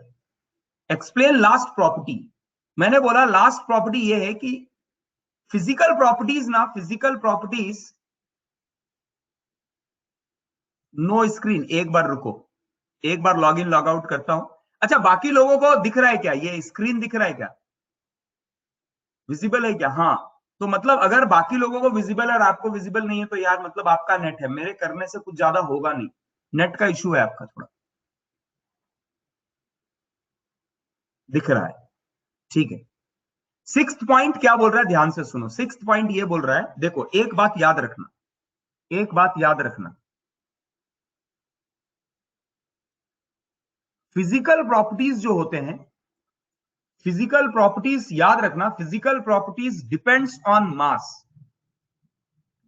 Explain last property. मैंने बोला लास्ट प्रॉपर्टी ये है कि फिजिकल प्रॉपर्टीज ना, फिजिकल प्रॉपर्टीज. No screen. एक बार रुको, एक बार लॉग इन लॉग आउट करता हूं. अच्छा बाकी लोगों को दिख रहा है क्या? ये स्क्रीन दिख रहा है क्या? विजिबल है क्या? हाँ. तो मतलब अगर बाकी लोगों को विजिबल और आपको विजिबल नहीं है तो यार मतलब आपका नेट है, मेरे करने से कुछ ज्यादा होगा नहीं. नेट का इशू है आपका थोड़ा. दिख रहा है? ठीक है. सिक्स्थ पॉइंट क्या बोल रहा है? ध्यान से सुनो. सिक्स्थ पॉइंट ये बोल रहा है, देखो एक बात याद रखना, एक बात याद रखना. फिजिकल प्रॉपर्टीज जो होते हैं, फिजिकल प्रॉपर्टीज याद रखना, physical properties depends on mass,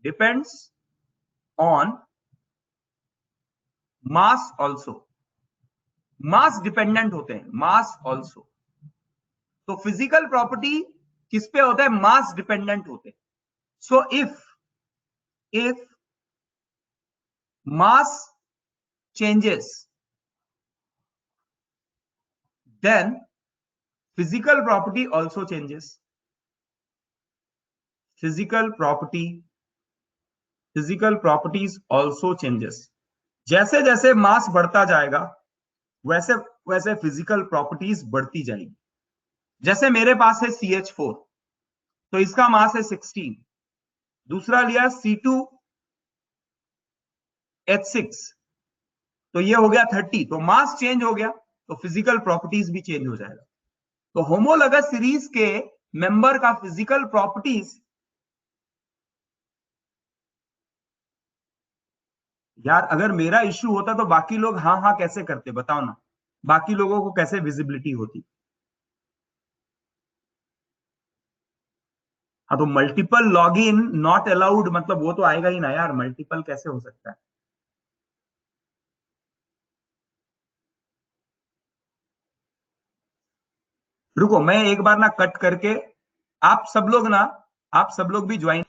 depends on mass also. Mass dependent होते हैं, मास ऑल्सो. तो फिजिकल प्रॉपर्टी किस पे होता है? मास डिपेंडेंट होते हैं. So if mass changes then physical property also changes. Physical properties also changes. जैसे जैसे मास बढ़ता जाएगा वैसे वैसे फिजिकल प्रॉपर्टीज बढ़ती जाएगी. जैसे मेरे पास है CH4 तो इसका मास है 16, दूसरा लिया C2H6 तो ये हो गया 30. तो मास चेंज हो गया तो फिजिकल प्रॉपर्टीज भी चेंज हो जाएगा. तो होमोलॉगस सीरीज के मेंबर का फिजिकल प्रॉपर्टीज, यार अगर मेरा इश्यू होता तो बाकी लोग हाँ हाँ कैसे करते बताओ ना, बाकी लोगों को कैसे विजिबिलिटी होती. हाँ तो मल्टीपल लॉगिन नॉट अलाउड मतलब वो तो आएगा ही ना यार, मल्टीपल कैसे हो सकता है? रुको मैं एक बार ना कट करके, आप सब लोग ना, आप सब लोग भी ज्वाइन.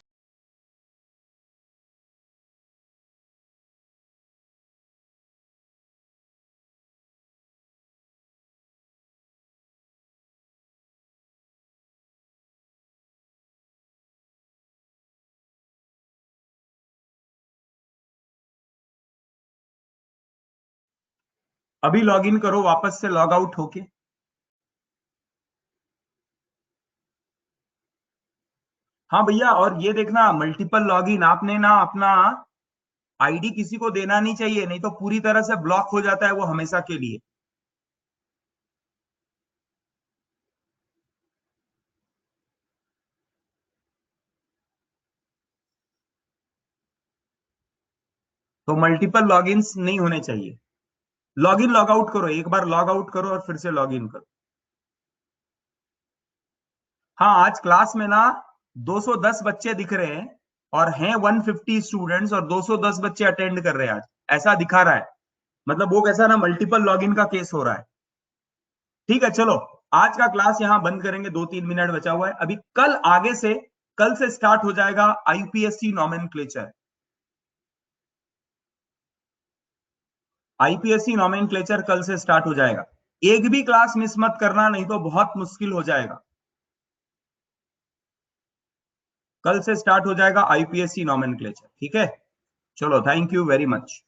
अभी लॉगिन करो वापस से लॉग आउट होके. हाँ भैया, और ये देखना मल्टीपल लॉगिन आपने ना अपना आईडी किसी को देना नहीं चाहिए, नहीं तो पूरी तरह से ब्लॉक हो जाता है वो हमेशा के लिए. तो मल्टीपल लॉगिन्स नहीं होने चाहिए. लॉगिन लॉग आउट करो, एक बार लॉग आउट करो और फिर से लॉगिन करो. हाँ आज क्लास में ना 210 बच्चे दिख रहे हैं और हैं 150 स्टूडेंट्स और 210 बच्चे अटेंड कर रहे हैं आज, ऐसा दिखा रहा है. मतलब वो कैसा ना मल्टीपल लॉगिन का केस हो रहा है. ठीक है चलो आज का क्लास यहां बंद करेंगे, 2-3 मिनट बचा हुआ है अभी. कल आगे से, कल से स्टार्ट हो जाएगा आईपीएससी नॉमेनक्लेचर. आईपीएससी नॉमेनक्लेचर कल से स्टार्ट हो जाएगा. एक भी क्लास मिस मत करना, नहीं तो बहुत मुश्किल हो जाएगा। कल से स्टार्ट हो जाएगा आईपीएससी नॉमेनक्लेचर, ठीक है। चलो, थैंक यू वेरी मच।